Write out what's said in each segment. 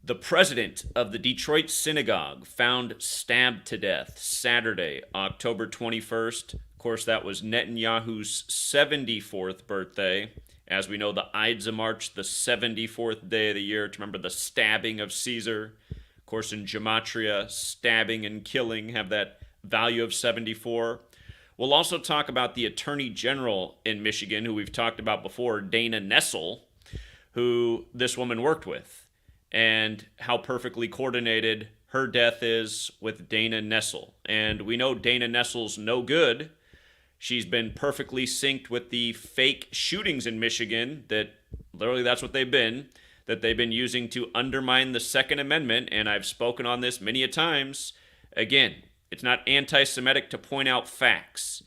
The president of the Detroit synagogue found stabbed to death Saturday, October 21st. Of course, that was Netanyahu's 74th birthday. As we know, the Ides of March, the 74th day of the year, to remember the stabbing of Caesar. Of course, in Gematria, stabbing and killing have that value of 74. We'll also talk about the Attorney General in Michigan, who we've talked about before, Dana Nessel, who this woman worked with, and how perfectly coordinated her death is with Dana Nessel. And we know Dana Nessel's no good. She's been perfectly synced with the fake shootings in Michigan that literally that's what they've been, that they've been using to undermine the Second Amendment. And I've spoken on this many a times. Again, it's not anti-Semitic to point out facts.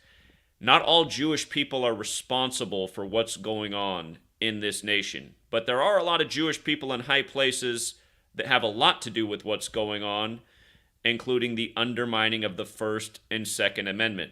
Not all Jewish people are responsible for what's going on in this nation. But there are a lot of Jewish people in high places that have a lot to do with what's going on, including the undermining of the First and Second Amendment.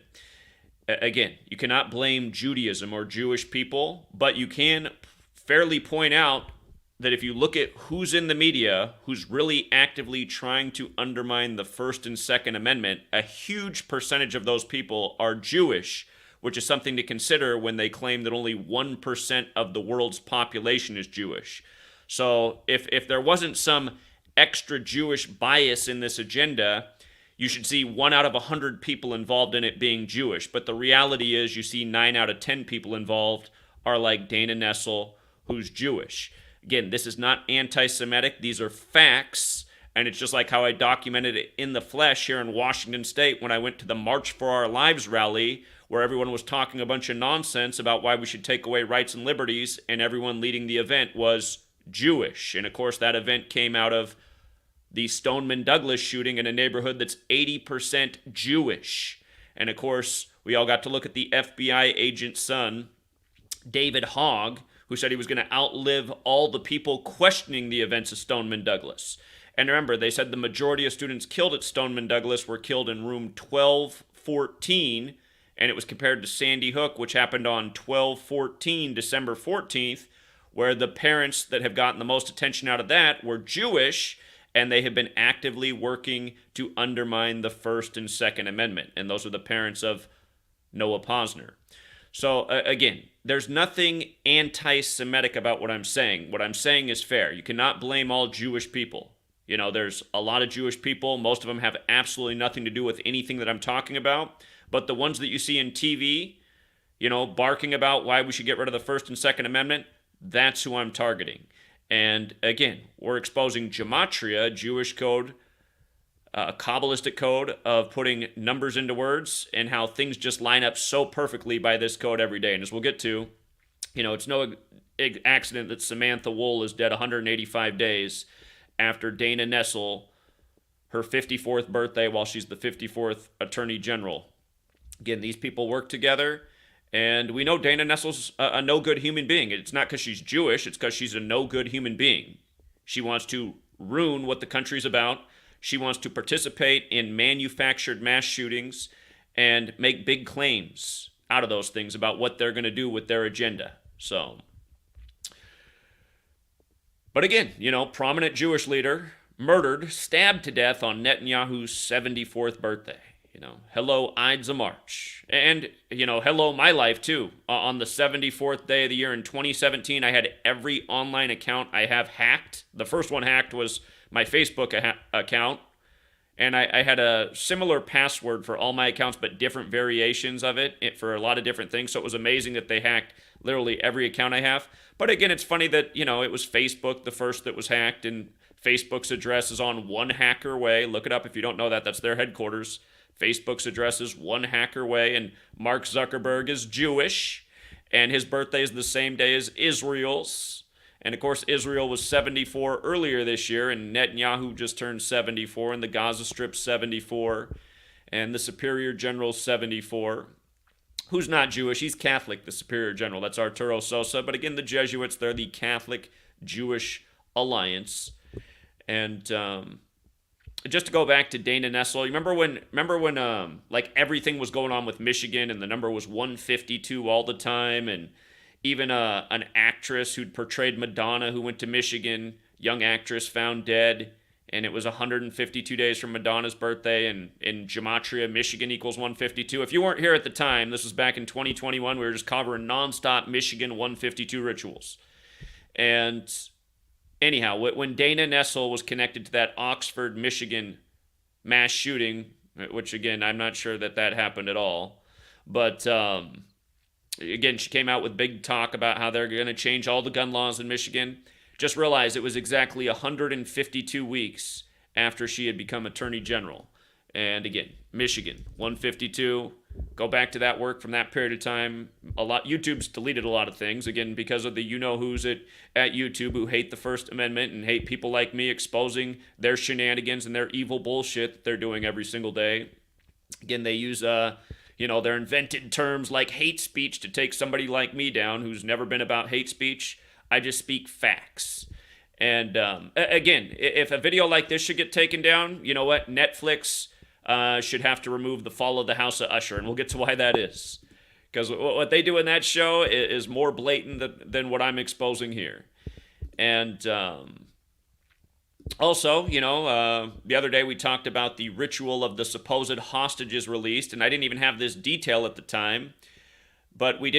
Again, you cannot blame Judaism or Jewish people, but you can fairly point out that if you look at who's in the media, who's really actively trying to undermine the First and Second Amendment, a huge percentage of those people are Jewish, which is something to consider when they claim that only 1% of the world's population is Jewish. So if there wasn't some extra Jewish bias in this agenda, you should see 1 out of 100 people involved in it being Jewish. But the reality is you see 9 out of 10 people involved are like Dana Nessel, who's Jewish. Again, this is not anti-Semitic. These are facts. And it's just like how I documented it in the flesh here in Washington State when I went to the March for Our Lives rally, where everyone was talking a bunch of nonsense about why we should take away rights and liberties, and everyone leading the event was Jewish. And of course, that event came out of the Stoneman Douglas shooting in a neighborhood that's 80% Jewish. And of course, we all got to look at the FBI agent's son, David Hogg, who said he was going to outlive all the people questioning the events of Stoneman Douglas. And remember, they said the majority of students killed at Stoneman Douglas were killed in room 1214, and it was compared to Sandy Hook, which happened on 12/14, December 14th, where the parents that have gotten the most attention out of that were Jewish, and they have been actively working to undermine the First and Second Amendment. And those are the parents of Noah Posner. So again, there's nothing anti-Semitic about what I'm saying. What I'm saying is fair. You cannot blame all Jewish people. You know, there's a lot of Jewish people. Most of them have absolutely nothing to do with anything that I'm talking about. But the ones that you see in TV, you know, barking about why we should get rid of the First and Second Amendment, that's who I'm targeting. And again, we're exposing Gematria, a Jewish code, a Kabbalistic code of putting numbers into words, and how things just line up so perfectly by this code every day. And as we'll get to, you know, it's no accident that Samantha Woll is dead 185 days after Dana Nessel, her 54th birthday, while she's the 54th Attorney General. Again, these people work together, and we know Dana Nessel's a no-good human being. It's not because she's Jewish, it's because she's a no-good human being. She wants to ruin what the country's about. She wants to participate in manufactured mass shootings and make big claims out of those things about what they're going to do with their agenda. So, but again, you know, prominent Jewish leader murdered, stabbed to death on Netanyahu's 74th birthday. You know, hello, Ides of March. And, you know, hello, my life, too. On the 74th day of the year in 2017, I had every online account I have hacked. The first one hacked was my Facebook account. And I had a similar password for all my accounts, but different variations of it for a lot of different things. So it was amazing that they hacked literally every account I have. But again, it's funny that, you know, it was Facebook the first that was hacked, and Facebook's address is on One Hacker Way. Look it up if you don't know that. That's their headquarters. Facebook's address is One Hacker Way, and Mark Zuckerberg is Jewish, and his birthday is the same day as Israel's. And of course, Israel was 74 earlier this year, and Netanyahu just turned 74, and the Gaza Strip 74, and the Superior General 74. Who's not Jewish? He's Catholic, the Superior General. That's Arturo Sosa. But again, the Jesuits, they're the Catholic Jewish Alliance. And just to go back to Dana Nessel, you remember when like everything was going on with Michigan and the number was 152 all the time, and even an actress who'd portrayed Madonna who went to Michigan young actress found dead, and it was 152 days from Madonna's birthday, and in Gematria, Michigan equals 152. If you weren't here at the time, this was back in 2021, we were just covering nonstop Michigan 152 rituals. And anyhow, when Dana Nessel was connected to that Oxford, Michigan mass shooting, which again, I'm not sure that happened at all, but again, she came out with big talk about how they're going to change all the gun laws in Michigan. Just realized it was exactly 152 weeks after she had become Attorney General. And again, Michigan, 152. Go back to that work from that period of time. YouTube's deleted a lot of things, again, because of the you-know-who's at YouTube who hate the First Amendment and hate people like me exposing their shenanigans and their evil bullshit that they're doing every single day. Again, they use their invented terms like hate speech to take somebody like me down who's never been about hate speech. I just speak facts. And again, if a video like this should get taken down, you know what? Netflix should have to remove the fall of the House of Usher, and we'll get to why that is. Because what they do in that show is more blatant than what I'm exposing here. And also, the other day we talked about the ritual of the supposed hostages released, and I didn't even have this detail at the time, but we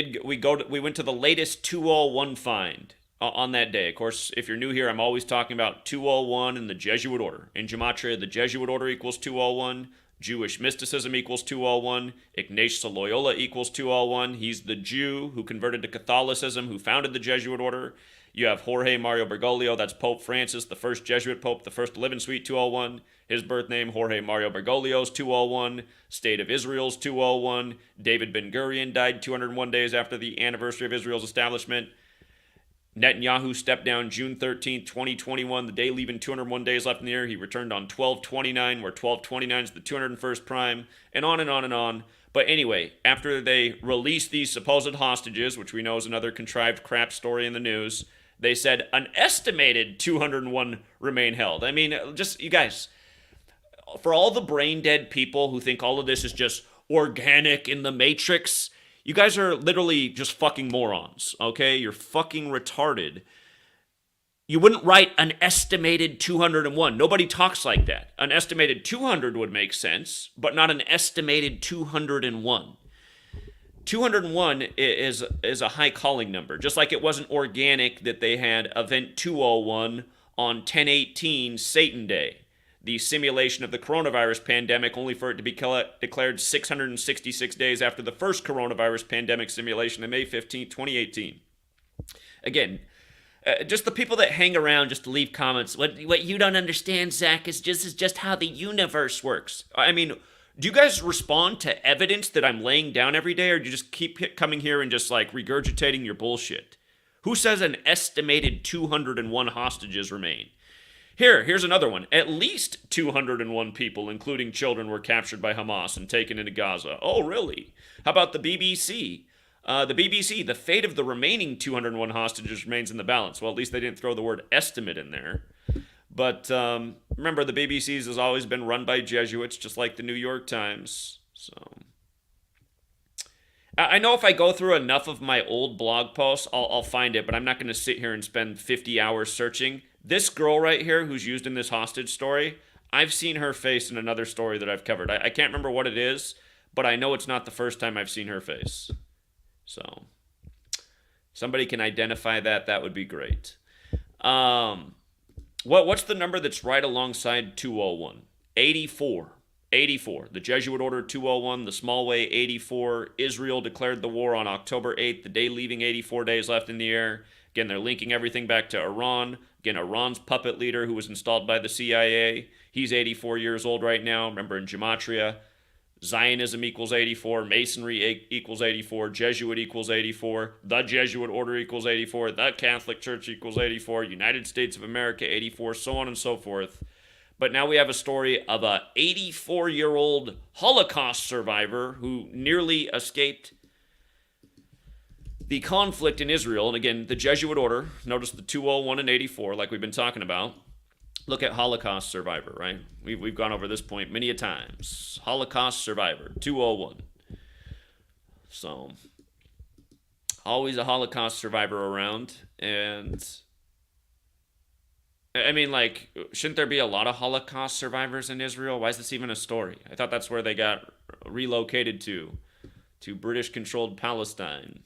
went to the latest 201 find on that day. Of course, if you're new here, I'm always talking about 201 and the Jesuit order. In Gematria, the Jesuit order equals 201. Jewish mysticism equals 201. Ignatius of Loyola equals 201. He's the Jew who converted to Catholicism, who founded the Jesuit order. You have Jorge Mario Bergoglio, that's Pope Francis, the first Jesuit Pope, the first to live in Suite 201. His birth name, Jorge Mario Bergoglio's 201. State of Israel's 201. David Ben-Gurion died 201 days after the anniversary of Israel's establishment. Netanyahu stepped down June 13, 2021, the day leaving 201 days left in the year. He returned on 12/29, where 12/29 is the 201st prime, and on and on and on. But anyway, after they released these supposed hostages, which we know is another contrived crap story in the news, they said an estimated 201 remain held. I mean, just, you guys, for all the brain-dead people who think all of this is just organic in the Matrix, you guys are literally just fucking morons, okay? You're fucking retarded. You wouldn't write an estimated 201. Nobody talks like that. An estimated 200 would make sense, but not an estimated 201. 201 is a high calling number, just like it wasn't organic that they had Event 201 on 10/18 Satan Day, the simulation of the coronavirus pandemic, only for it to be declared 666 days after the first coronavirus pandemic simulation on May 15, 2018. Again, just the people that hang around just to leave comments, what you don't understand, Zach, is just how the universe works. I mean, do you guys respond to evidence that I'm laying down every day, or do you just keep coming here and just like regurgitating your bullshit? Who says an estimated 201 hostages remain? Here's another one. At least 201 people, including children, were captured by Hamas and taken into Gaza. Oh, really? How about the BBC? The fate of the remaining 201 hostages remains in the balance. Well, at least they didn't throw the word estimate in there. But remember, the BBC's has always been run by Jesuits, just like the New York Times. So I know if I go through enough of my old blog posts, I'll find it, but I'm not going to sit here and spend 50 hours searching. This girl right here who's used in this hostage story, I've seen her face in another story that I've covered. I can't remember what it is, but I know it's not the first time I've seen her face. So, somebody can identify that would be great. What's the number that's right alongside 201? 84. 84. The Jesuit order 201, the small way 84. Israel declared the war on October 8th, the day leaving 84 days left in the air. Again, they're linking everything back to Iran. Again, Iran's puppet leader who was installed by the CIA. He's 84 years old right now. Remember, in Gematria, Zionism equals 84, Masonry equals 84, Jesuit equals 84, the Jesuit order equals 84, the Catholic Church equals 84, United States of America 84, so on and so forth. But now we have a story of a 84-year-old Holocaust survivor who nearly escaped the conflict in Israel. And again, the Jesuit order, notice the 201 and 84 like we've been talking about. Look at Holocaust survivor, right? We've gone over this point many a times. Holocaust survivor, 201. So, always a Holocaust survivor around. And I mean, like, shouldn't there be a lot of Holocaust survivors in Israel? Why is this even a story? I thought that's where they got relocated to British-controlled Palestine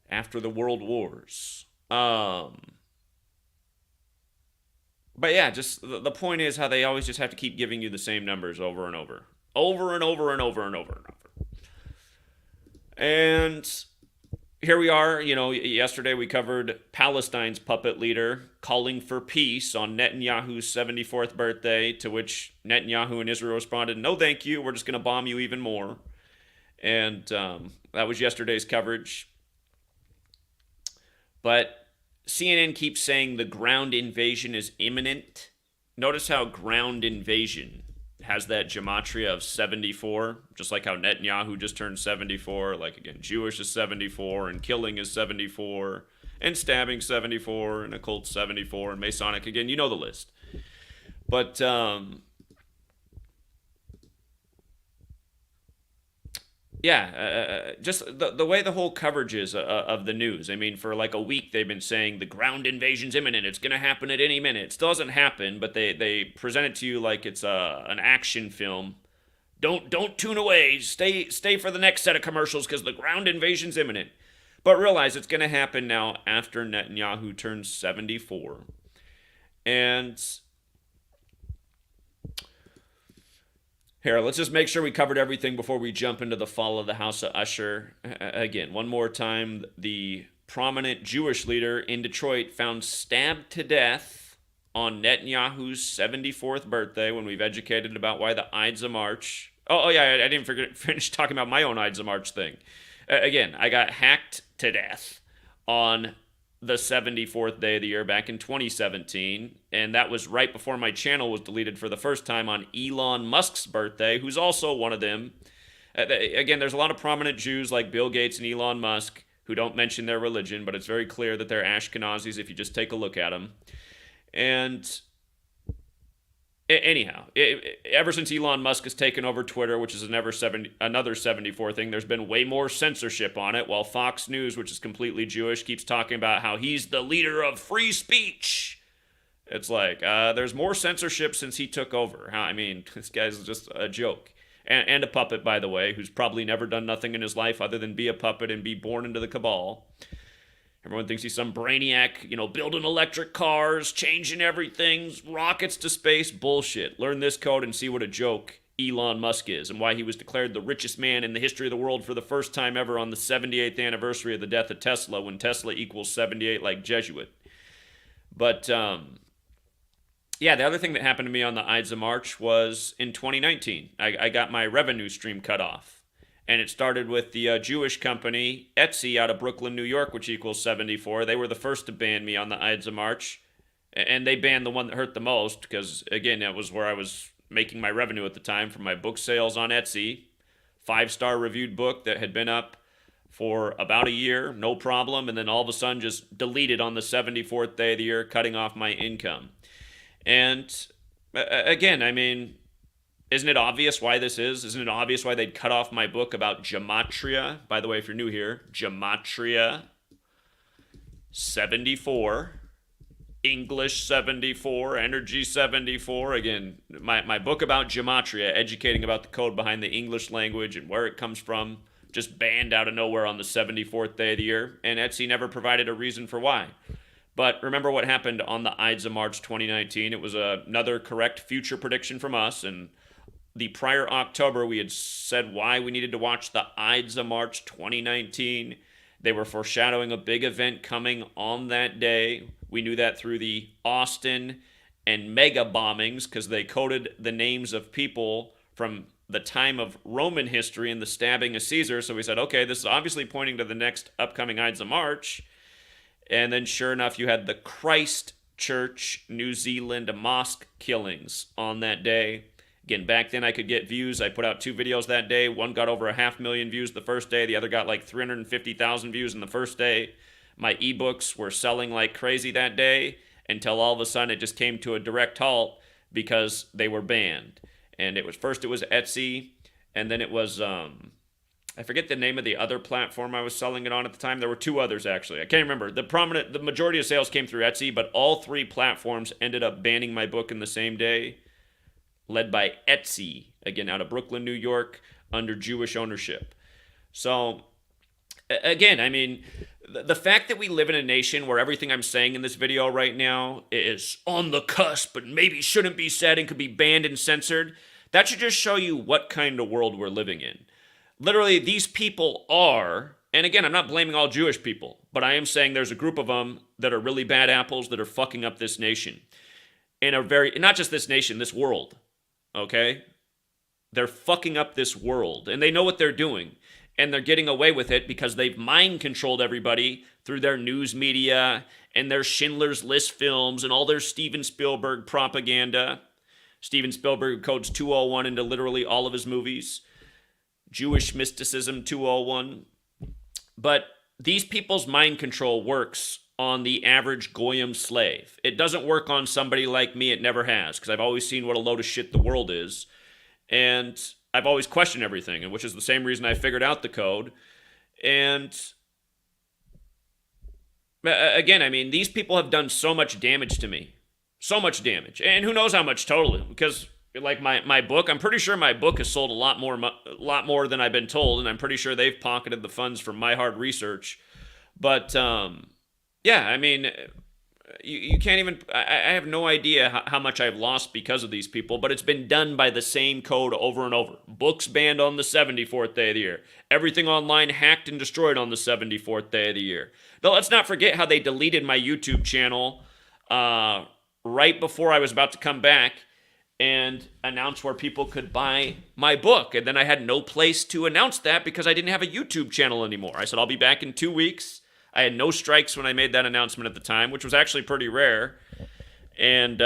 after the World Wars. But yeah, just the point is how they always just have to keep giving you the same numbers over and over, over and over and over and over and over. And here we are. Yesterday we covered Palestine's puppet leader calling for peace on Netanyahu's 74th birthday, to which Netanyahu and Israel responded, "No, thank you. We're just going to bomb you even more." And that was yesterday's coverage. But CNN keeps saying the ground invasion is imminent. Notice how ground invasion has that gematria of 74, just like how Netanyahu just turned 74. Like, again, Jewish is 74, and killing is 74, and stabbing 74, and occult 74, and Masonic, again, you know the list. But yeah, just the way the whole coverage is of the news. I mean, for like a week, they've been saying the ground invasion's imminent. It's going to happen at any minute. It still doesn't happen, but they present it to you like it's an action film. Don't tune away. Stay for the next set of commercials because the ground invasion's imminent. But realize it's going to happen now after Netanyahu turns 74. And here, let's just make sure we covered everything before we jump into the fall of the House of Usher. Again, one more time, the prominent Jewish leader in Detroit found stabbed to death on Netanyahu's 74th birthday, when we've educated about why the Ides of March. Oh yeah, I didn't finish talking about my own Ides of March thing. Again, I got hacked to death on the 74th day of the year back in 2017, and that was right before my channel was deleted for the first time on Elon Musk's birthday, who's also one of them. Again, there's a lot of prominent Jews like Bill Gates and Elon Musk who don't mention their religion, but it's very clear that they're Ashkenazis if you just take a look at them. And anyhow, ever since Elon Musk has taken over Twitter, which is another 74 thing, there's been way more censorship on it, while Fox News, which is completely Jewish, keeps talking about how he's the leader of free speech. It's like, there's more censorship since he took over. I mean, this guy's just a joke. And a puppet, by the way, who's probably never done nothing in his life other than be a puppet and be born into the cabal. Everyone thinks he's some brainiac, building electric cars, changing everything, rockets to space. Bullshit. Learn this code and see what a joke Elon Musk is, and why he was declared the richest man in the history of the world for the first time ever on the 78th anniversary of the death of Tesla, when Tesla equals 78 like Jesuit. But, yeah, the other thing that happened to me on the Ides of March was in 2019. I got my revenue stream cut off. And it started with the Jewish company Etsy out of Brooklyn, New York, which equals 74. They were the first to ban me on the Ides of March. And they banned the one that hurt the most because, again, that was where I was making my revenue at the time from my book sales on Etsy. 5-star reviewed book that had been up for about a year, no problem. And then all of a sudden just deleted on the 74th day of the year, cutting off my income. And again, I mean, isn't it obvious why this is? Isn't it obvious why they'd cut off my book about Gematria? By the way, if you're new here, Gematria 74, English 74, Energy 74. Again, my book about Gematria, educating about the code behind the English language and where it comes from, just banned out of nowhere on the 74th day of the year, and Etsy never provided a reason for why. But remember what happened on the Ides of March 2019. It was another correct future prediction from us, and the prior October, we had said why we needed to watch the Ides of March 2019. They were foreshadowing a big event coming on that day. We knew that through the Austin and mega bombings because they coded the names of people from the time of Roman history and the stabbing of Caesar. So we said, okay, this is obviously pointing to the next upcoming Ides of March. And then sure enough, you had the Christ Church New Zealand mosque killings on that day. Again, back then I could get views. I put out 2 videos that day. One got over 500,000 views the first day. The other got like 350,000 views in the first day. My ebooks were selling like crazy that day until all of a sudden it just came to a direct halt because they were banned. And it was Etsy, and then it was I forget the name of the other platform I was selling it on at the time. There were two others, actually. I can't remember. The majority of sales came through Etsy, but all three platforms ended up banning my book in the same day, led by Etsy, again, out of Brooklyn, New York, under Jewish ownership. So, again, I mean, the fact that we live in a nation where everything I'm saying in this video right now is on the cusp and maybe shouldn't be said and could be banned and censored, that should just show you what kind of world we're living in. Literally, these people are, and again, I'm not blaming all Jewish people, but I am saying there's a group of them that are really bad apples that are fucking up this nation. And are very, not just this nation, this world, okay? They're fucking up this world, and they know what they're doing, and they're getting away with it because they've mind-controlled everybody through their news media and their Schindler's List films and all their Steven Spielberg propaganda. Steven Spielberg codes 201 into literally all of his movies. Jewish mysticism 201. But these people's mind control works on the average Goyim slave. It doesn't work on somebody like me. It never has, because I've always seen what a load of shit the world is. And I've always questioned everything, and which is the same reason I figured out the code. And again, I mean, these people have done so much damage to me. So much damage. And who knows how much totally, because like my book, I'm pretty sure my book has sold a lot more than I've been told, and I'm pretty sure they've pocketed the funds from my hard research. But yeah, I mean, you can't even, I have no idea how much I've lost because of these people, but it's been done by the same code over and over. Books banned on the 74th day of the year. Everything online hacked and destroyed on the 74th day of the year. Now, let's not forget how they deleted my YouTube channel right before I was about to come back and announce where people could buy my book. And then I had no place to announce that because I didn't have a YouTube channel anymore. I said, I'll be back in 2 weeks. I had no strikes when I made that announcement at the time, which was actually pretty rare. And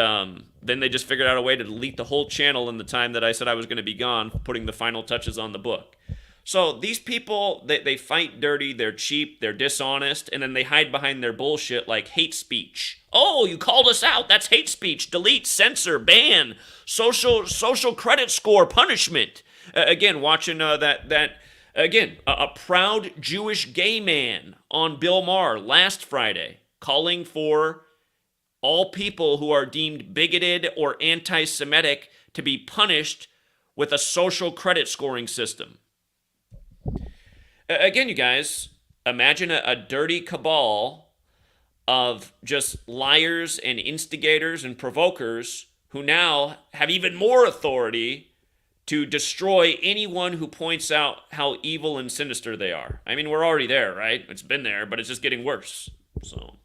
then they just figured out a way to delete the whole channel in the time that I said I was going to be gone, putting the final touches on the book. So these people, they fight dirty, they're cheap, they're dishonest, and then they hide behind their bullshit like hate speech. Oh, you called us out. That's hate speech. Delete, censor, ban, social credit score, punishment. Again, watching a proud Jewish gay man on Bill Maher last Friday calling for all people who are deemed bigoted or anti-Semitic to be punished with a social credit scoring system. Again, you guys, imagine a dirty cabal of just liars and instigators and provokers who now have even more authority to destroy anyone who points out how evil and sinister they are. I mean, we're already there, right? It's been there, but it's just getting worse. So,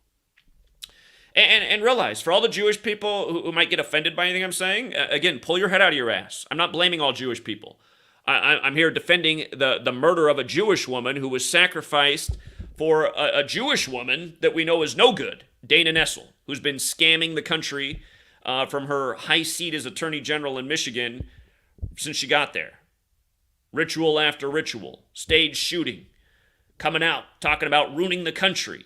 and realize, for all the Jewish people who might get offended by anything I'm saying, again, pull your head out of your ass. I'm not blaming all Jewish people. I'm here defending the murder of a Jewish woman who was sacrificed for a Jewish woman that we know is no good, Dana Nessel, who's been scamming the country from her high seat as Attorney General in Michigan since she got there. Ritual after ritual, stage shooting, coming out, talking about ruining the country.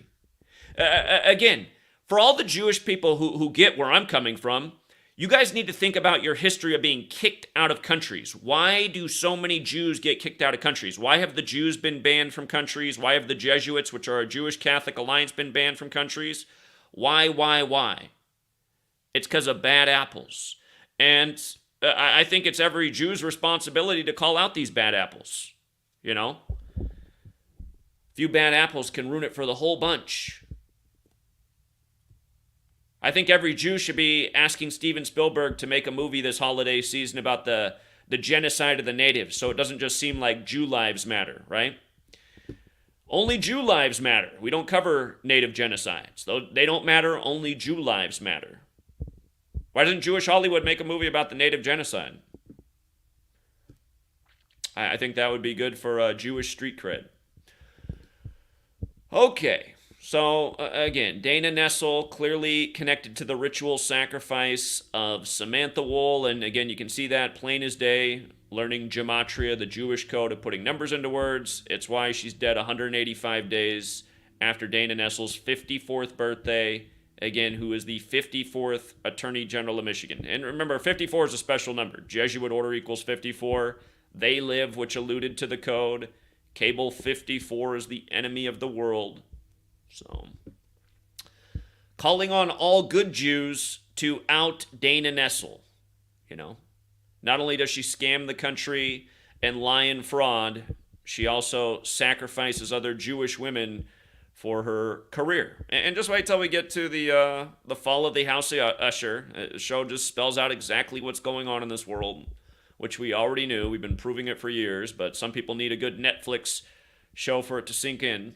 Again, for all the Jewish people who get where I'm coming from, you guys need to think about your history of being kicked out of countries. Why do so many Jews get kicked out of countries? Why have the Jews been banned from countries? Why have the Jesuits, which are a Jewish Catholic alliance, been banned from countries? Why? It's because of bad apples. And I think it's every Jew's responsibility to call out these bad apples. You know? A few bad apples can ruin it for the whole bunch. I think every Jew should be asking Steven Spielberg to make a movie this holiday season about the genocide of the natives, so it doesn't just seem like Jew lives matter, right? Only Jew lives matter. We don't cover native genocides. Though they don't matter, only Jew lives matter. Why doesn't Jewish Hollywood make a movie about the native genocide? I think that would be good for Jewish street cred. Okay. So, again, Dana Nessel clearly connected to the ritual sacrifice of Samantha Woll. And again, you can see that plain as day, learning Gematria, the Jewish code of putting numbers into words. It's why she's dead 185 days after Dana Nessel's 54th birthday. Again, who is the 54th Attorney General of Michigan. And remember, 54 is a special number. Jesuit order equals 54. They live, which alluded to the code. Cable 54 is the enemy of the world. So, calling on all good Jews to out Dana Nessel. You know, not only does she scam the country and lie and fraud, she also sacrifices other Jewish women for her career. And just wait till we get to the fall of the House of Usher. The show just spells out exactly what's going on in this world, which we already knew. We've been proving it for years, but some people need a good Netflix show for it to sink in.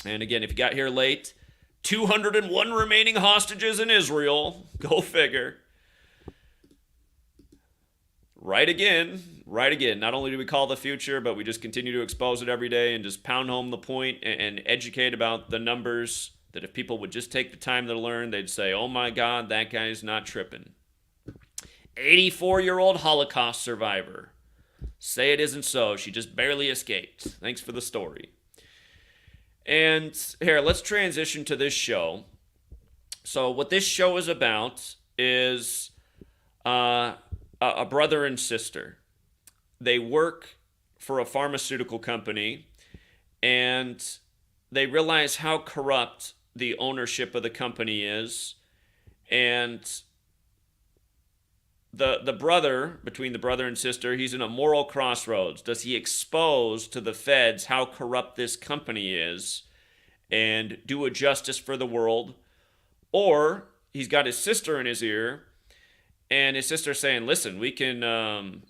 And again, if you got here late, 201 remaining hostages in Israel. Go figure. Right again. Not only do we call the future, but we just continue to expose it every day and just pound home the point and educate about the numbers that if people would just take the time to learn, they'd say, oh my God, that guy's not tripping. 84-year-old Holocaust survivor. Say it isn't so. She just barely escaped. Thanks for the story. And here, let's transition to this show. So what this show is about is a brother and sister. They work for a pharmaceutical company, and they realize how corrupt the ownership of the company is. And the brother, between the brother and sister, he's in a moral crossroads. Does he expose to the feds how corrupt this company is and do a justice for the world? Or he's got his sister in his ear, and his sister's saying, listen, we can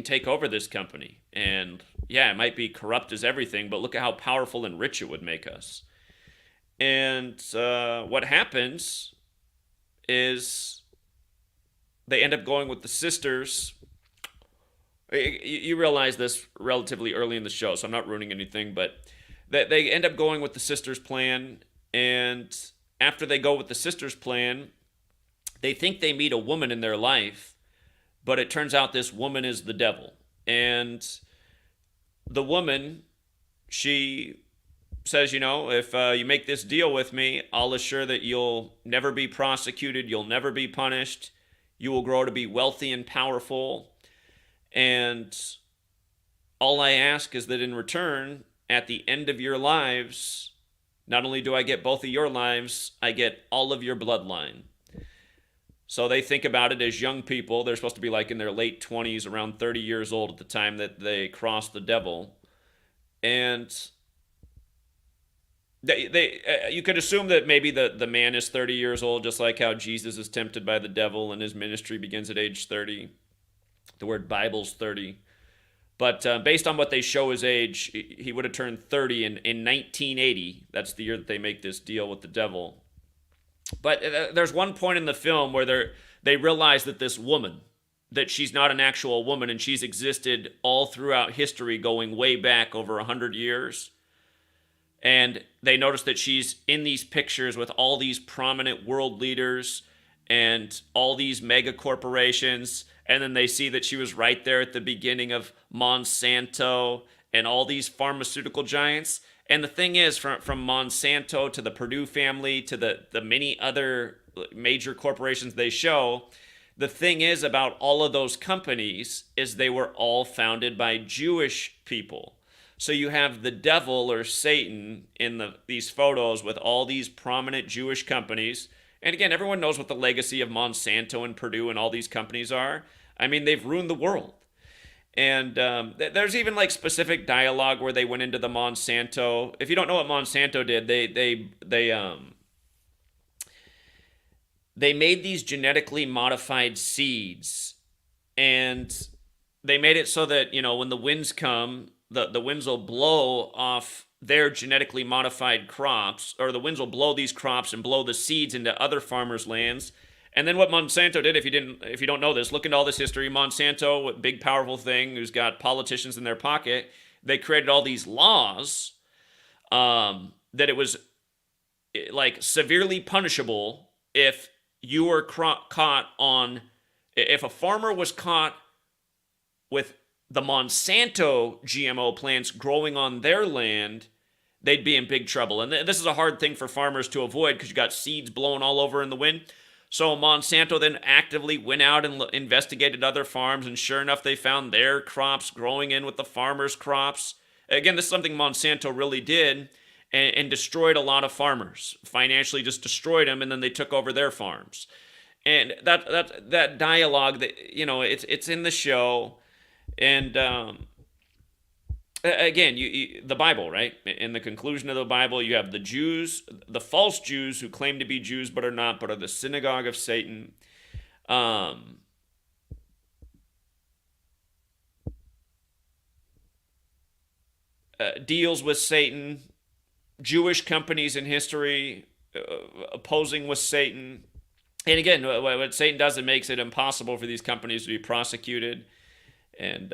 take over this company. And yeah, it might be corrupt as everything, but look at how powerful and rich it would make us. And what happens is they end up going with the sisters. You realize this relatively early in the show, so I'm not ruining anything, but they end up going with the sisters' plan. And after they go with the sisters' plan, they think they meet a woman in their life, but it turns out this woman is the devil. And the woman, she says, you know, if you make this deal with me, I'll assure that you'll never be prosecuted, you'll never be punished, you will grow to be wealthy and powerful, and all I ask is that in return, at the end of your lives, not only do I get both of your lives, I get all of your bloodline. So they think about it as young people. They're supposed to be like in their late 20s, around 30 years old at the time that they cross the devil. And you could assume that maybe the man is 30 years old, just like how Jesus is tempted by the devil and his ministry begins at age 30. The word Bible's 30. But based on what they show his age, he would have turned 30 in 1980. That's the year that they make this deal with the devil. But there's one point in the film where they realize that this woman, that she's not an actual woman, and she's existed all throughout history going way back over 100 years. And they notice that she's in these pictures with all these prominent world leaders and all these mega corporations. And then they see that she was right there at the beginning of Monsanto and all these pharmaceutical giants. And the thing is, from Monsanto to the Purdue family to the many other major corporations they show, the thing is about all of those companies is they were all founded by Jewish people. So you have the devil or Satan in these photos with all these prominent Jewish companies. And again, everyone knows what the legacy of Monsanto and Purdue and all these companies are. I mean, they've ruined the world. And there's even like specific dialogue where they went into the Monsanto. If you don't know what Monsanto did, they made these genetically modified seeds, and they made it so that, you know, when the winds come, the winds will blow off their genetically modified crops, or the winds will blow these crops and blow the seeds into other farmers' lands. And then what Monsanto did, if you don't know this, look into all this history. Monsanto, big powerful thing, who's got politicians in their pocket, they created all these laws that it was like severely punishable if you were caught on, if a farmer was caught with the Monsanto GMO plants growing on their land, they'd be in big trouble. And this is a hard thing for farmers to avoid because you got seeds blowing all over in the wind. So Monsanto then actively went out and investigated other farms, and sure enough, they found their crops growing in with the farmers' crops. Again, this is something Monsanto really did, and destroyed a lot of farmers. Financially, just destroyed them, and then they took over their farms. And that dialogue, that it's in the show, and again, the Bible, right? In the conclusion of the Bible, you have the Jews, the false Jews who claim to be Jews but are not, but are the synagogue of Satan. Deals with Satan, Jewish companies in history opposing with Satan. And again, what Satan does, it makes it impossible for these companies to be prosecuted. And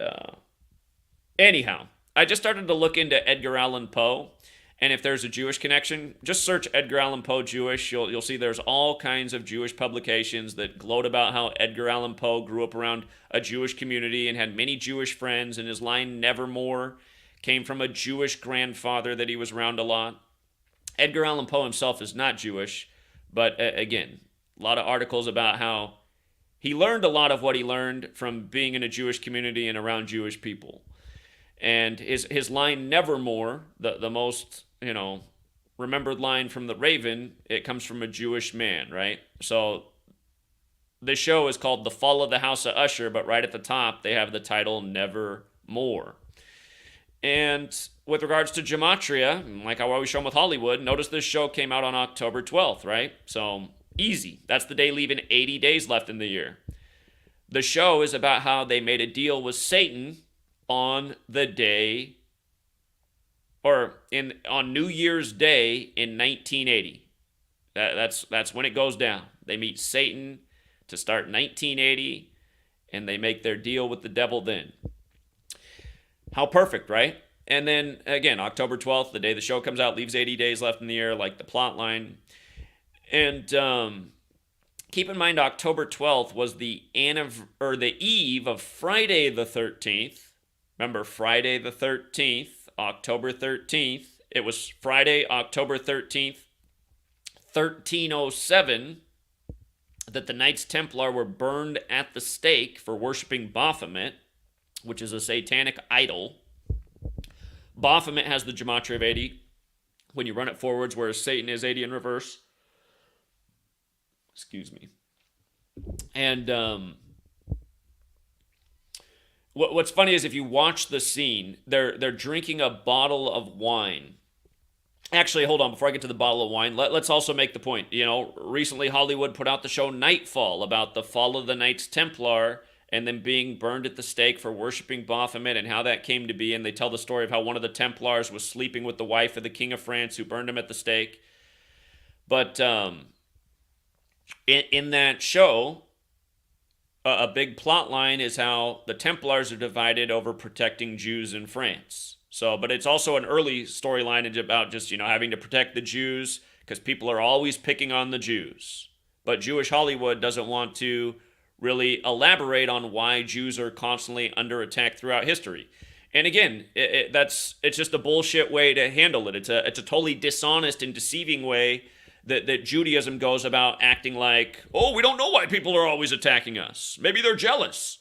anyhow, I just started to look into Edgar Allan Poe, and if there's a Jewish connection, just search Edgar Allan Poe Jewish. You'll see there's all kinds of Jewish publications that gloat about how Edgar Allan Poe grew up around a Jewish community and had many Jewish friends, and his line "Nevermore" came from a Jewish grandfather that he was around a lot. Edgar Allan Poe himself is not Jewish, but again, a lot of articles about how he learned a lot of what he learned from being in a Jewish community and around Jewish people. And his line "Nevermore," the most remembered line from The Raven, it comes from a Jewish man, right? So the show is called The Fall of the House of Usher, but right at the top they have the title "Nevermore." And with regards to Gematria, like I always show them with Hollywood, notice this show came out on October 12th, right? So easy. That's the day leaving 80 days left in the year. The show is about how they made a deal with Satan on the day, or on New Year's Day in 1980. That's when it goes down. They meet Satan to start 1980, and they make their deal with the devil then. How perfect, right? And then again, October 12th, the day the show comes out, leaves 80 days left in the year, like the plot line. And keep in mind, October 12th was the eve of Friday the 13th. Remember, Friday the 13th, October 13th. It was Friday, October 13th, 1307, that the Knights Templar were burned at the stake for worshiping Baphomet, which is a satanic idol. Baphomet has the Gematria of 80 when you run it forwards, whereas Satan is 80 in reverse. Excuse me. And what's funny is if you watch the scene, they're drinking a bottle of wine. Actually, hold on, before I get to the bottle of wine, let's also make the point. Recently Hollywood put out the show Nightfall about the fall of the Knights Templar and them being burned at the stake for worshiping Baphomet and how that came to be. And they tell the story of how one of the Templars was sleeping with the wife of the King of France who burned him at the stake. But in that show, a big plot line is how the Templars are divided over protecting Jews in France. So, but it's also an early storyline about just, having to protect the Jews because people are always picking on the Jews. But Jewish Hollywood doesn't want to really elaborate on why Jews are constantly under attack throughout history. And again, it's just a bullshit way to handle it. It's a totally dishonest and deceiving way that Judaism goes about acting like, oh, we don't know why people are always attacking us. Maybe they're jealous.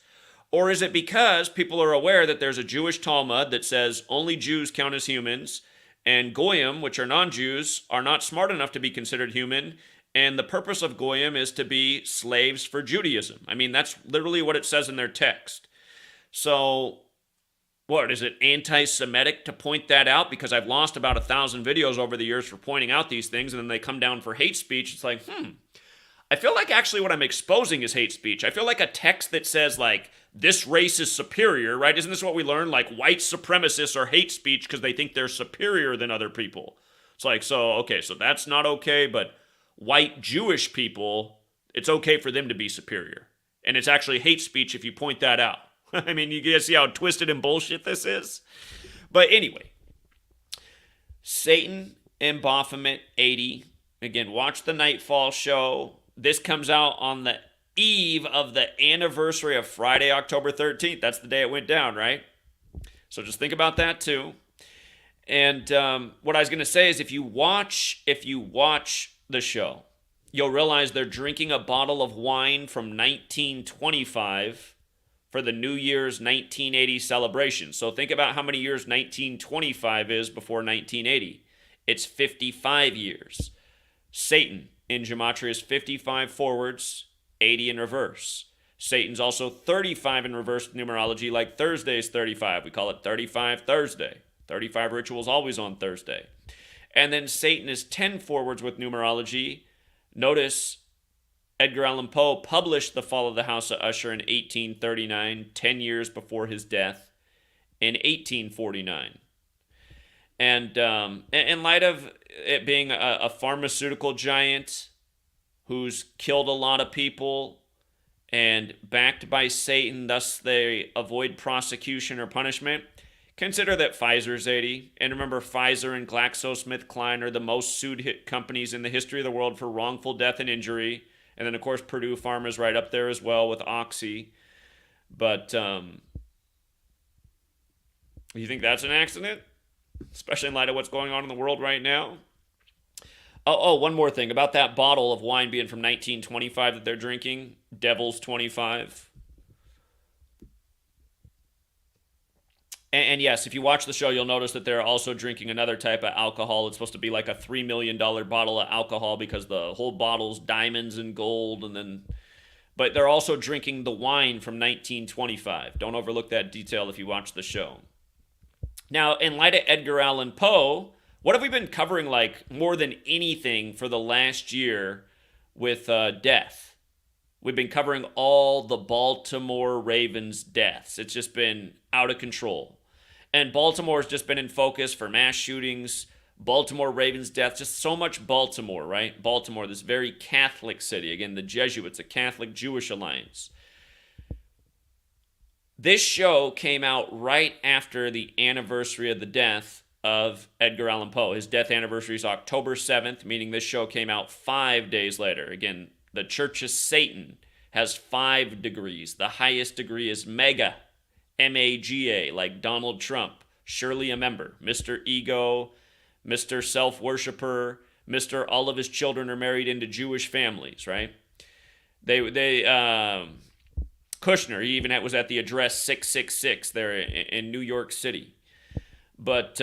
Or is it because people are aware that there's a Jewish Talmud that says only Jews count as humans, and Goyim, which are non-Jews, are not smart enough to be considered human, and the purpose of Goyim is to be slaves for Judaism. I mean, that's literally what it says in their text. So, what, is it anti-Semitic to point that out? Because I've lost about 1,000 videos over the years for pointing out these things, and then they come down for hate speech. It's like, I feel like actually what I'm exposing is hate speech. I feel like a text that says, like, this race is superior, right? Isn't this what we learned? Like, white supremacists are hate speech because they think they're superior than other people. It's like, so that's not okay, but white Jewish people, it's okay for them to be superior. And it's actually hate speech if you point that out. I mean, you guys see how twisted and bullshit this is? But anyway, Satan and Baphomet 80. Again, watch the Nightfall show. This comes out on the eve of the anniversary of Friday, October 13th. That's the day it went down, right? So just think about that too. And what I was going to say is if you watch the show, you'll realize they're drinking a bottle of wine from 1925 for the New Year's 1980 celebration. So think about how many years 1925 is before 1980. It's 55 years. Satan in Gematria is 55 forwards, 80 in reverse. Satan's also 35 in reverse numerology, like Thursday's 35. We call it 35 Thursday. 35 rituals always on Thursday. And then Satan is 10 forwards with numerology. Notice Edgar Allan Poe published The Fall of the House of Usher in 1839, 10 years before his death in 1849. And in light of it being a pharmaceutical giant who's killed a lot of people and backed by Satan, thus they avoid prosecution or punishment, consider that Pfizer's 80. And remember, Pfizer and GlaxoSmithKline are the most sued hit companies in the history of the world for wrongful death and injury. And then, of course, Purdue Pharma's right up there as well with Oxy. But you think that's an accident? Especially in light of what's going on in the world right now? Oh, one more thing about that bottle of wine being from 1925 that they're drinking, Devil's 25. And yes, if you watch the show, you'll notice that they're also drinking another type of alcohol. It's supposed to be like a $3 million bottle of alcohol because the whole bottle's diamonds and gold. But they're also drinking the wine from 1925. Don't overlook that detail if you watch the show. Now, in light of Edgar Allan Poe, what have we been covering like more than anything for the last year with death? We've been covering all the Baltimore Ravens deaths. It's just been out of control. And Baltimore's just been in focus for mass shootings, Baltimore Ravens deaths, just so much Baltimore, right? Baltimore, this very Catholic city. Again, the Jesuits, a Catholic-Jewish alliance. This show came out right after the anniversary of the death of Edgar Allan Poe. His death anniversary is October 7th, meaning this show came out 5 days later. Again, the Church of Satan has 5 degrees. The highest degree is Mega, M-A-G-A, like Donald Trump. Surely a member. Mr. Ego, Mr. Self-Worshipper, Mr. All of his children are married into Jewish families, right? Kushner, he even was at the address 666 there in New York City. But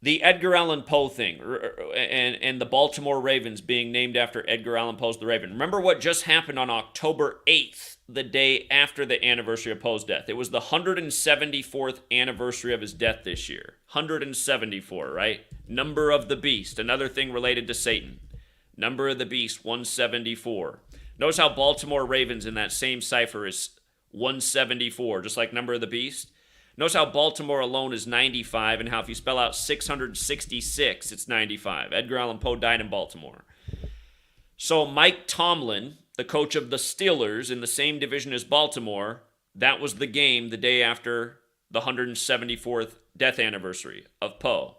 the Edgar Allan Poe thing and the Baltimore Ravens being named after Edgar Allan Poe's The Raven. Remember what just happened on October 8th, the day after the anniversary of Poe's death. It was the 174th anniversary of his death this year. 174, right? Number of the beast, another thing related to Satan. Number of the beast, 174. Notice how Baltimore Ravens in that same cipher is 174, just like number of the beast. Notice how Baltimore alone is 95, and how if you spell out 666, it's 95. Edgar Allan Poe died in Baltimore. So Mike Tomlin, the coach of the Steelers in the same division as Baltimore, that was the game the day after the 174th death anniversary of Poe.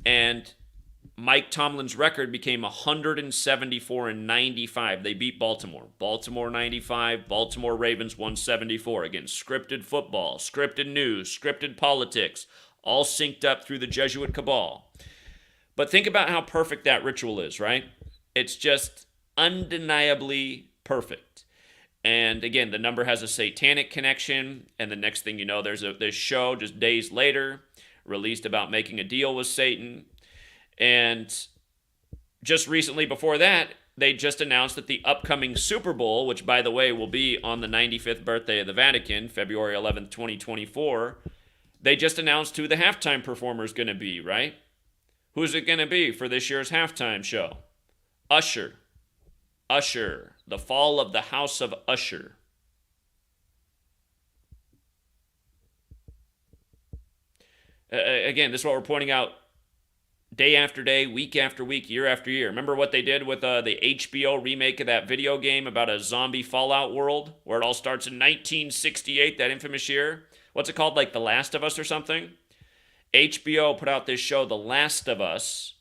And Mike Tomlin's record became 174-95. They beat Baltimore. Baltimore 95, Baltimore Ravens 174. Again, scripted football, scripted news, scripted politics, all synced up through the Jesuit cabal. But think about how perfect that ritual is, right? It's just undeniably perfect. And again, the number has a satanic connection, and the next thing you know, there's this show just days later released about making a deal with Satan. And just recently before that, they just announced that the upcoming Super Bowl, which, by the way, will be on the 95th birthday of the Vatican, February 11th, 2024, they just announced who the halftime performer is going to be, right? Who's it going to be for this year's halftime show? Usher. Usher. The Fall of the House of Usher. Again, this is what we're pointing out day after day, week after week, year after year. Remember what they did with the HBO remake of that video game about a zombie Fallout world, where it all starts in 1968, that infamous year? What's it called, like The Last of Us or something? HBO put out this show, The Last of Us.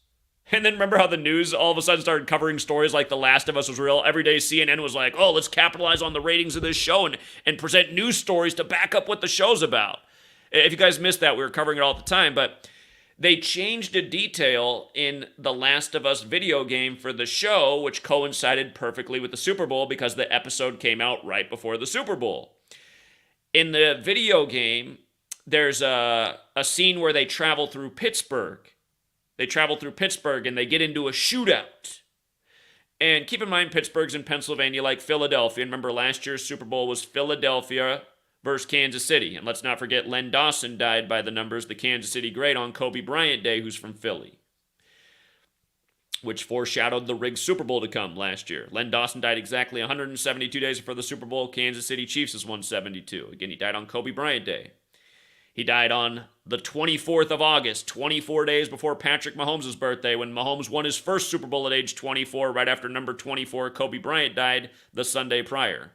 And then remember how the news all of a sudden started covering stories like The Last of Us was real? Every day CNN was like, oh, let's capitalize on the ratings of this show and present news stories to back up what the show's about. If you guys missed that, we were covering it all the time, but They changed a detail in the Last of Us video game for the show, which coincided perfectly with the Super Bowl because the episode came out right before the Super Bowl. In the video game, there's a scene where they travel through Pittsburgh. They travel through Pittsburgh and they get into a shootout. And keep in mind, Pittsburgh's in Pennsylvania like Philadelphia. Remember, last year's Super Bowl was Philadelphia versus Kansas City. And let's not forget, Len Dawson died by the numbers, the Kansas City great, on Kobe Bryant Day, who's from Philly, which foreshadowed the rigged Super Bowl to come last year. Len Dawson died exactly 172 days before the Super Bowl. Kansas City Chiefs is 172. Again, he died on Kobe Bryant Day. He died on the 24th of August, 24 days before Patrick Mahomes' birthday, when Mahomes won his first Super Bowl at age 24, right after number 24, Kobe Bryant, died the Sunday prior.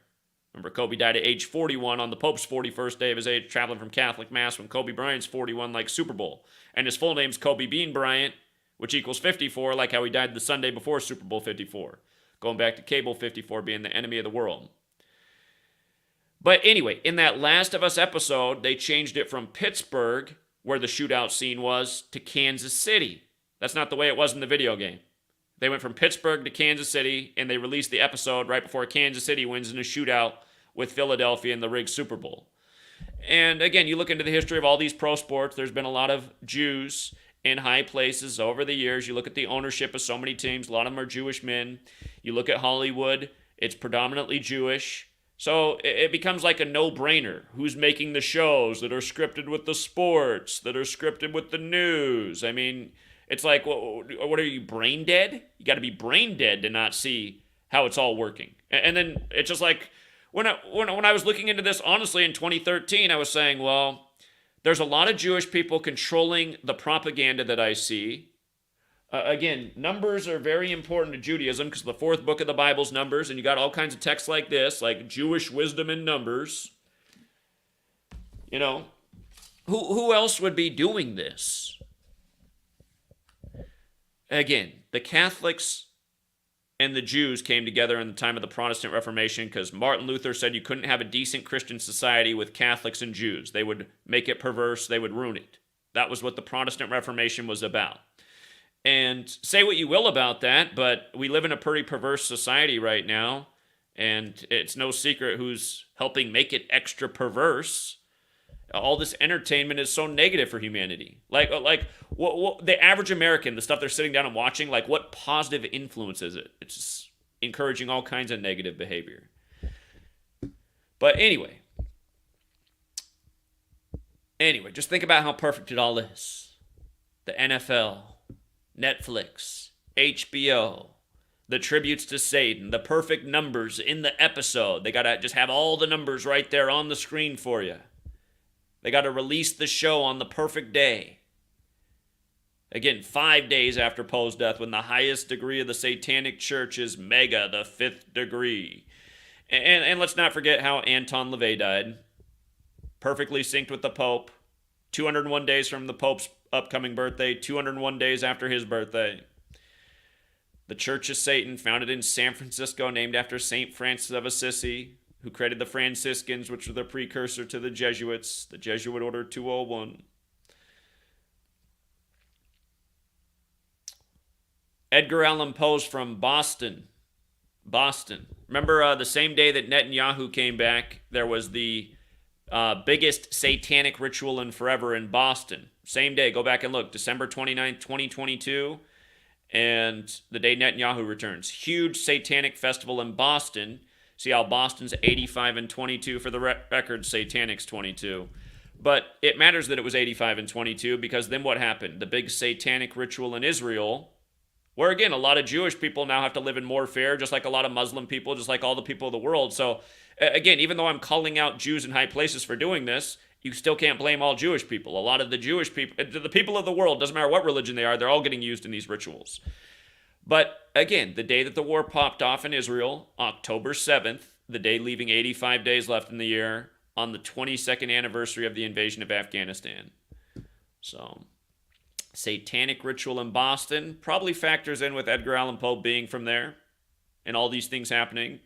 Remember, Kobe died at age 41 on the Pope's 41st day of his age, traveling from Catholic Mass when Kobe Bryant's 41, like Super Bowl. And his full name's Kobe Bean Bryant, which equals 54, like how he died the Sunday before Super Bowl 54. Going back to Cable 54 being the enemy of the world. But anyway, in that Last of Us episode, they changed it from Pittsburgh, where the shootout scene was, to Kansas City. That's not the way it was in the video game. They went from Pittsburgh to Kansas City, and they released the episode right before Kansas City wins in a shootout with Philadelphia in the rigged Super Bowl. And again, you look into the history of all these pro sports, there's been a lot of Jews in high places over the years. You look at the ownership of so many teams, a lot of them are Jewish men. You look at Hollywood, it's predominantly Jewish. So it becomes like a no-brainer. Who's making the shows that are scripted with the sports, that are scripted with the news? I mean, it's like, what are you, brain dead? You got to be brain dead to not see how it's all working. And then it's just like, when I was looking into this, honestly, in 2013, I was saying, well, there's a lot of Jewish people controlling the propaganda that I see. Again, numbers are very important to Judaism because the fourth book of the Bible's Numbers, and you got all kinds of texts like this, like Jewish wisdom in numbers. You know, who else would be doing this? Again, the Catholics and the Jews came together in the time of the Protestant Reformation because Martin Luther said you couldn't have a decent Christian society with Catholics and Jews. They would make it perverse. They would ruin it. That was what the Protestant Reformation was about. And say what you will about that, but we live in a pretty perverse society right now, and it's no secret who's helping make it extra perverse. All this entertainment is so negative for humanity. Like what the average American, the stuff they're sitting down and watching, like what positive influence is it? It's just encouraging all kinds of negative behavior. But anyway, just think about how perfect it all is. The NFL, Netflix, HBO, the tributes to Satan, the perfect numbers in the episode. They got to just have all the numbers right there on the screen for you. They got to release the show on the perfect day. Again, 5 days after Poe's death, when the highest degree of the Satanic Church is mega, the fifth degree. And let's not forget how Anton LaVey died. Perfectly synced with the Pope. 201 days from the Pope's upcoming birthday. 201 days after his birthday. The Church of Satan, founded in San Francisco, named after St. Francis of Assisi, who created the Franciscans, which were the precursor to the Jesuits, the Jesuit Order 201. Edgar Allan Poe's from Boston. Remember the same day that Netanyahu came back, there was the biggest satanic ritual in forever in Boston. Same day, go back and look, December 29th, 2022, and the day Netanyahu returns. Huge satanic festival in Boston. See how Boston's 85 and 22 for the record, Satanic's 22. But it matters that it was 85 and 22 because then what happened? The big satanic ritual in Israel, where again, a lot of Jewish people now have to live in more fear, just like a lot of Muslim people, just like all the people of the world. So again, even though I'm calling out Jews in high places for doing this, you still can't blame all Jewish people. A lot of the Jewish people, the people of the world, doesn't matter what religion they are, they're all getting used in these rituals. But again, the day that the war popped off in Israel, October 7th, the day leaving 85 days left in the year, on the 22nd anniversary of the invasion of Afghanistan. So, satanic ritual in Boston probably factors in with Edgar Allan Poe being from there and all these things happening.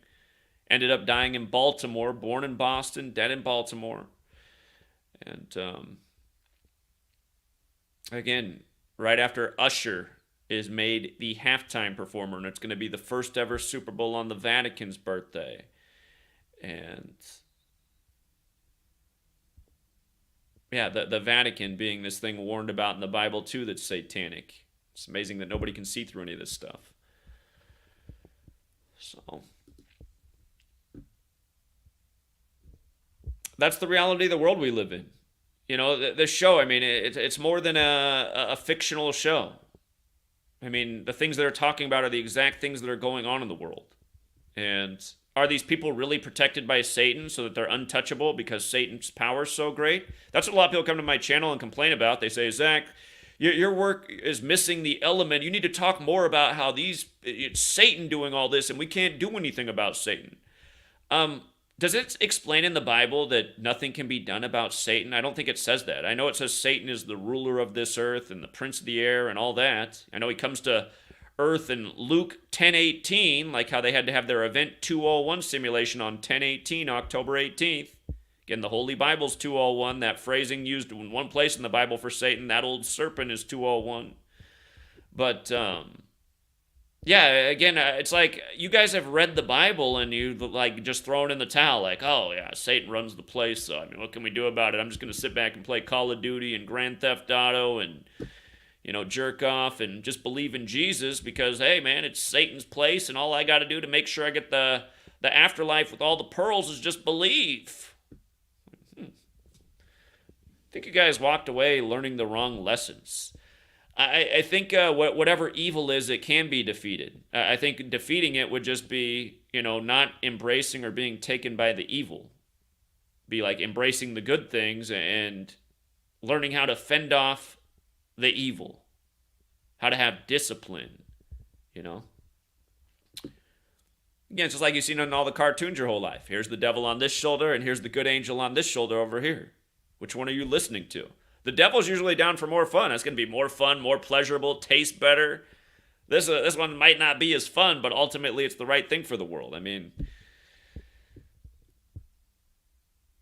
Ended up dying in Baltimore, born in Boston, dead in Baltimore. And again, right after Usher is made the halftime performer, and it's going to be the first ever Super Bowl on the Vatican's birthday. And yeah, the Vatican being this thing warned about in the Bible too that's satanic. It's amazing that nobody can see through any of this stuff. So that's the reality of the world we live in. You know, this show, I mean, it's more than a fictional show. I mean, the things that they're talking about are the exact things that are going on in the world. And are these people really protected by Satan so that they're untouchable because Satan's power is so great? That's what a lot of people come to my channel and complain about. They say, Zach, your work is missing the element. You need to talk more about how it's Satan doing all this and we can't do anything about Satan. Does it explain in the Bible that nothing can be done about Satan? I don't think it says that. I know it says Satan is the ruler of this earth and the prince of the air and all that. I know he comes to earth in Luke 10:18, like how they had to have their Event 201 simulation on 10/18, October 18th. Again, the Holy Bible's 201. That phrasing used in one place in the Bible for Satan, that old serpent is 201. But, yeah, again, it's like you guys have read the Bible and you like just thrown in the towel, like, oh yeah, Satan runs the place. So I mean, what can we do about it? I'm just gonna sit back and play Call of Duty and Grand Theft Auto and jerk off and just believe in Jesus because hey, man, it's Satan's place and all I got to do to make sure I get the afterlife with all the pearls is just believe. I think you guys walked away learning the wrong lessons. I think whatever evil is, it can be defeated. I think defeating it would just be, not embracing or being taken by the evil. Be like embracing the good things and learning how to fend off the evil. How to have discipline, Again, it's just like you've seen in all the cartoons your whole life. Here's the devil on this shoulder and here's the good angel on this shoulder over here. Which one are you listening to? The devil's usually down for more fun. It's going to be more fun, more pleasurable, taste better. This one might not be as fun, but ultimately it's the right thing for the world. I mean,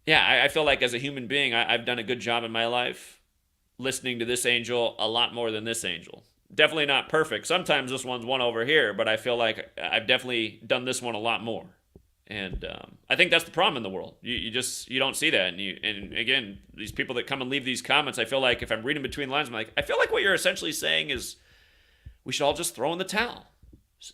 yeah, I feel like as a human being, I've done a good job in my life listening to this angel a lot more than this angel. Definitely not perfect. Sometimes this one's one over here, but I feel like I've definitely done this one a lot more. And I think that's the problem in the world. You don't see that. And again, these people that come and leave these comments, I feel like if I'm reading between lines, I'm like, I feel like what you're essentially saying is we should all just throw in the towel.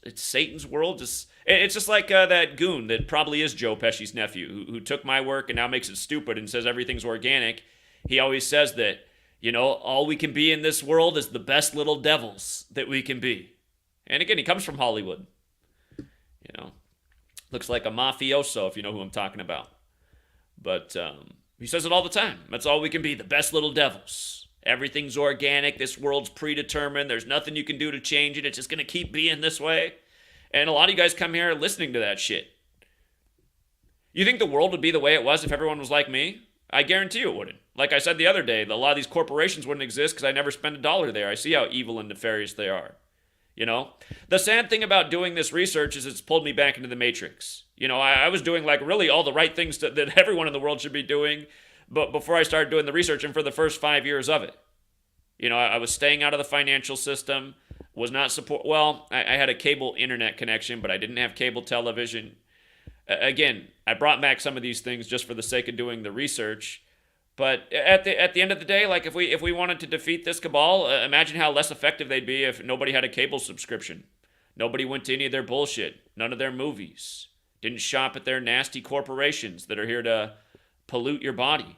It's Satan's world. It's just like that goon that probably is Joe Pesci's nephew who took my work and now makes it stupid and says everything's organic. He always says that, all we can be in this world is the best little devils that we can be. And again, he comes from Hollywood. Looks like a mafioso, if you know who I'm talking about. But he says it all the time. That's all we can be, the best little devils. Everything's organic. This world's predetermined. There's nothing you can do to change it. It's just going to keep being this way. And a lot of you guys come here listening to that shit. You think the world would be the way it was if everyone was like me? I guarantee you it wouldn't. Like I said the other day, a lot of these corporations wouldn't exist because I never spend $1 there. I see how evil and nefarious they are. The sad thing about doing this research is it's pulled me back into the matrix. I was doing like really all the right things that everyone in the world should be doing, but before I started doing the research and for the first 5 years of it. I was staying out of the financial system, was not I had a cable internet connection, but I didn't have cable television. Again, I brought back some of these things just for the sake of doing the research. But at the end of the day, like if we wanted to defeat this cabal, imagine how less effective they'd be if nobody had a cable subscription. Nobody went to any of their bullshit. None of their movies. Didn't shop at their nasty corporations that are here to pollute your body.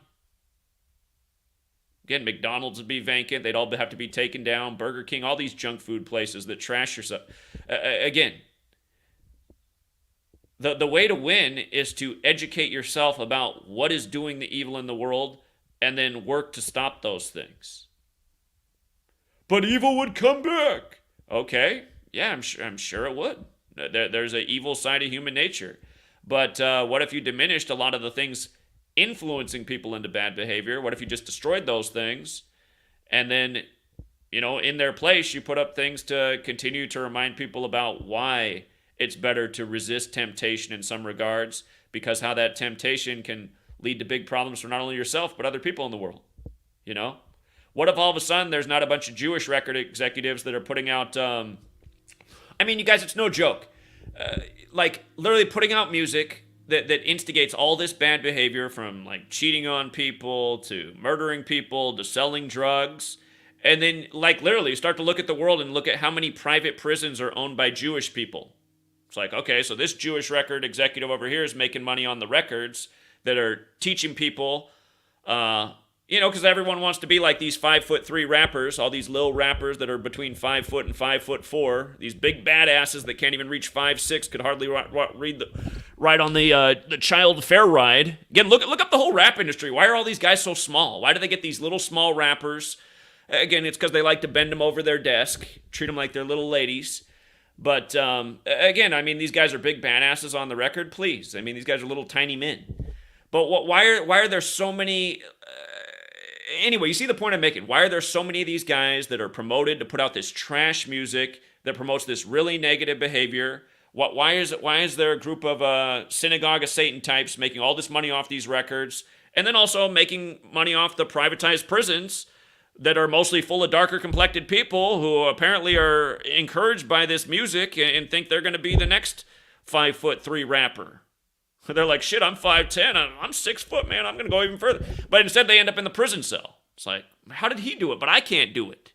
Again, McDonald's would be vacant. They'd all have to be taken down. Burger King, all these junk food places that trash yourself. Again, the way to win is to educate yourself about what is doing the evil in the world and then work to stop those things. But evil would come back. Okay, yeah, I'm sure it would. There's an evil side of human nature. But what if you diminished a lot of the things influencing people into bad behavior? What if you just destroyed those things and then, in their place, you put up things to continue to remind people about why it's better to resist temptation in some regards, because how that temptation can lead to big problems for not only yourself, but other people in the world. What if all of a sudden there's not a bunch of Jewish record executives that are putting out, I mean, you guys, it's no joke. Like, literally putting out music that instigates all this bad behavior, from like cheating on people to murdering people to selling drugs. And then, like, literally start to look at the world and look at how many private prisons are owned by Jewish people. It's like, okay, so this Jewish record executive over here is making money on the records that are teaching people, because everyone wants to be like these 5'3" rappers, all these little rappers that are between 5 foot and 5'4", these big badasses that can't even reach 5'6", could hardly ride on the child fair ride. Again, look up the whole rap industry. Why are all these guys so small? Why do they get these little small rappers? Again, it's because they like to bend them over their desk, treat them like they're little ladies. But again, I mean, these guys are big badasses on the record. Please, I mean, these guys are little tiny men. But why are there so many? Anyway, you see the point I'm making. Why are there so many of these guys that are promoted to put out this trash music that promotes this really negative behavior? Why is there a group of synagogue of Satan types making all this money off these records, and then also making money off the privatized prisons that are mostly full of darker complected people who apparently are encouraged by this music and think they're going to be the next 5'3" rapper? They're like, shit, I'm 5'10", I'm 6 foot, man, I'm going to go even further. But instead they end up in the prison cell. It's like, how did he do it, but I can't do it?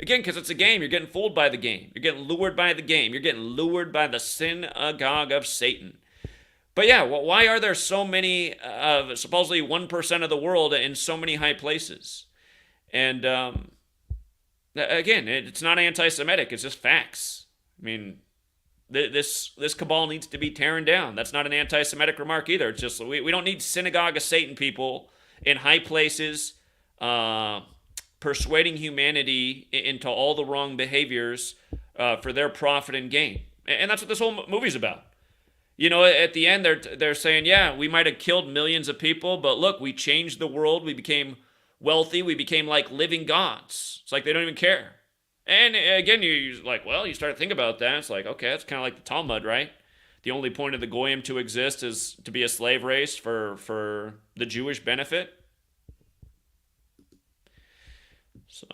Again, because it's a game. You're getting fooled by the game. You're getting lured by the game. You're getting lured by the synagogue of Satan. But yeah, why are there so many of supposedly 1% of the world in so many high places? And again, it's not anti-Semitic. It's just facts. I mean, this cabal needs to be tearing down. That's not an anti-Semitic remark either. It's just we don't need synagogue of Satan people in high places persuading humanity into all the wrong behaviors for their profit and gain. And that's what this whole movie's about. You know, at the end, they're saying, yeah, we might have killed millions of people, but look, we changed the world. We became wealthy. We became like living gods. It's like they don't even care. And again, you're like, well, you start to think about that. It's like, okay, that's kind of like the Talmud, right? The only point of the Goyim to exist is to be a slave race for the Jewish benefit. So,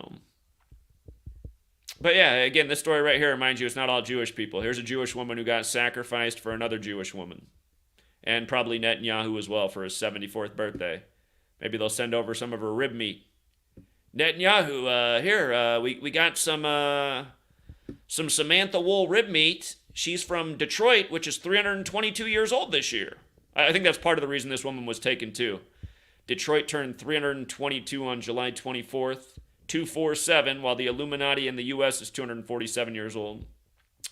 but yeah, again, this story right here reminds you it's not all Jewish people. Here's a Jewish woman who got sacrificed for another Jewish woman. And probably Netanyahu as well for his 74th birthday. Maybe they'll send over some of her rib meat. Netanyahu, here, we got some Samantha Woll rib meat. She's from Detroit, which is 322 years old this year. I think that's part of the reason this woman was taken too. Detroit turned 322 on July 24th. 247, while the Illuminati in the U.S. is 247 years old.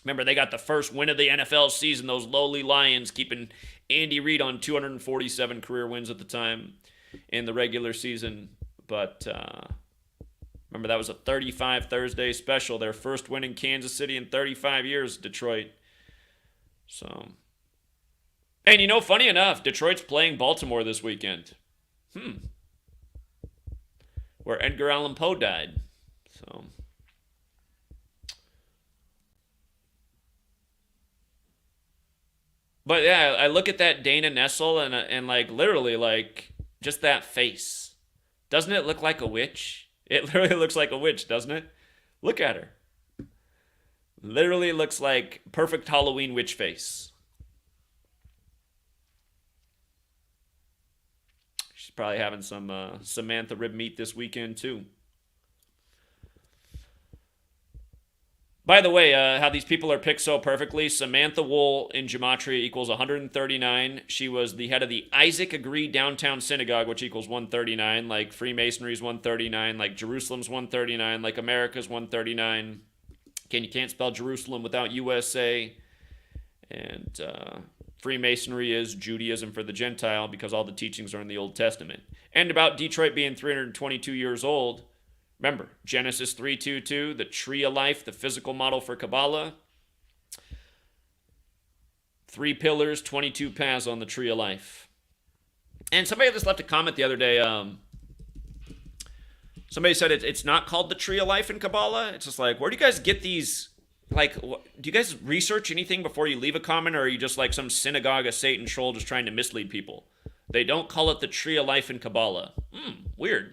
Remember, they got the first win of the NFL season, those lowly Lions, keeping Andy Reid on 247 career wins at the time in the regular season. But remember, that was a 35 Thursday special, their first win in Kansas City in 35 years, Detroit. So, and you know, funny enough, Detroit's playing Baltimore this weekend. Where Edgar Allan Poe died. So, but yeah, I look at that Dana Nessel and like literally like just that face. Doesn't it look like a witch? It literally looks like a witch, doesn't it? Look at her. Literally looks like perfect Halloween witch face. Probably having some Samantha rib meat this weekend too. By the way, how these people are picked so perfectly. Samantha Woll in Gematria equals 139. She was the head of the Isaac Agree Downtown Synagogue, which equals 139. Like Freemasonry's 139. Like Jerusalem's 139. Like America's 139. Again, you can't spell Jerusalem without USA. And Freemasonry is Judaism for the Gentile because all the teachings are in the Old Testament. And about Detroit being 322 years old, remember, Genesis 3:22, the tree of life, the physical model for Kabbalah. 3 pillars, 22 paths on the tree of life. And somebody just left a comment the other day. Somebody said it's not called the tree of life in Kabbalah. It's just like, where do you guys get these? Like, do you guys research anything before you leave a comment, or are you just like some synagogue of Satan troll just trying to mislead people? They don't call it the tree of life in Kabbalah. Weird.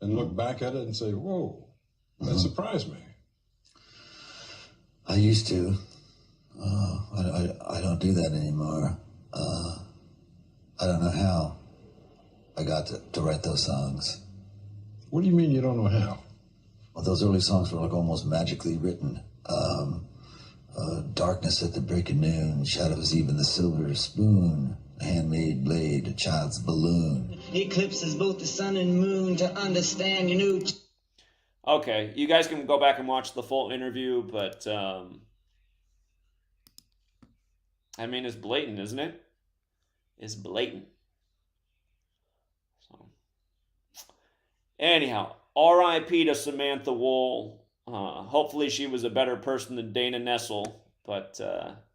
and look back at it and say, whoa, that surprised me? I used to. I don't do that anymore. I don't know how I got to write those songs. What do you mean you don't know how? Well, those early songs were like almost magically written. Darkness at the break of noon, shadows even the silver spoon, a handmade blade, a child's balloon. Eclipses both the sun and moon to understand your new... Okay, you guys can go back and watch the full interview, but I mean, it's blatant, isn't it? It's blatant. So, anyhow, R.I.P. to Samantha Woll. Hopefully she was a better person than Dana Nessel, but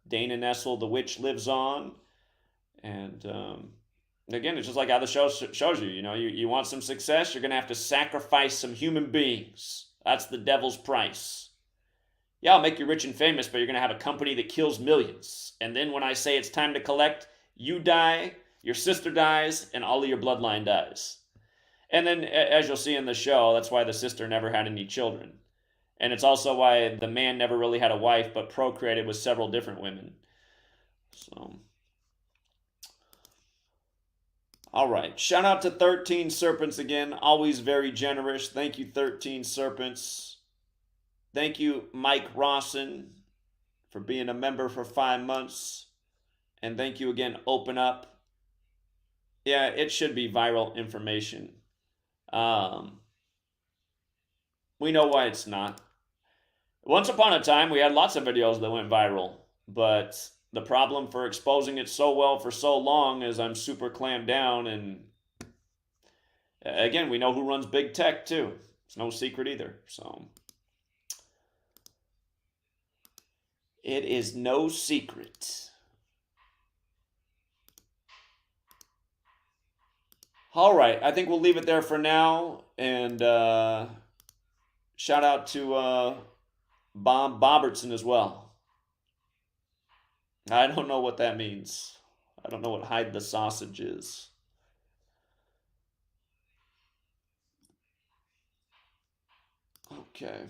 Dana Nessel, the witch, lives on. And again, it's just like how the show shows you. You know, you want some success, you're going to have to sacrifice some human beings. That's the devil's price. Yeah, I'll make you rich and famous, but you're going to have a company that kills millions. And then when I say it's time to collect, you die, your sister dies, and all of your bloodline dies. And then, as you'll see in the show, that's why the sister never had any children. And it's also why the man never really had a wife, but procreated with several different women. So, all right. Shout out to 13 Serpents again. Always very generous. Thank you, 13 Serpents. Thank you, Mike Rawson, for being a member for 5 months. And thank you again, Open Up. Yeah, it should be viral information. We know why it's not. Once upon a time, we had lots of videos that went viral, but the problem for exposing it so well for so long is I'm super clamped down, and again, we know who runs big tech too. It's no secret either, so it is no secret. All right, I think we'll leave it there for now, and shout out to Bob Bobertson as well. I don't know what that means. I don't know what hide the sausage is. Okay.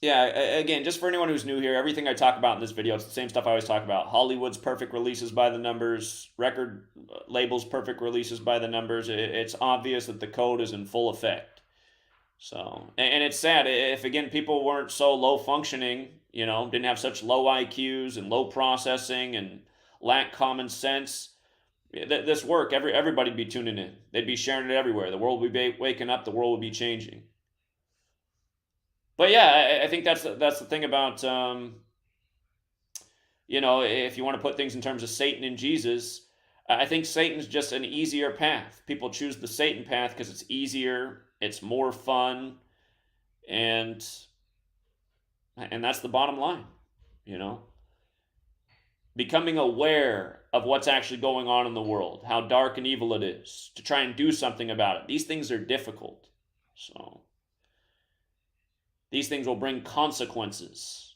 Yeah, again, just for anyone who's new here, everything I talk about in this video, it's the same stuff I always talk about. Hollywood's perfect releases by the numbers, record labels' perfect releases by the numbers. It's obvious that the code is in full effect. So, and it's sad if, again, people weren't so low functioning, you know, didn't have such low IQs and low processing and lack common sense. This work, everybody'd be tuning in. They'd be sharing it everywhere. The world would be waking up. The world would be changing. But yeah, I think that's the thing about you know, if you want to put things in terms of Satan and Jesus, I think Satan's just an easier path. People choose the Satan path because it's easier, it's more fun, and that's the bottom line, you know. Becoming aware of what's actually going on in the world, how dark and evil it is, to try and do something about it. These things are difficult. So these things will bring consequences.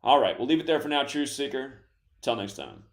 All right, we'll leave it there for now, Truth Seeker. Till next time.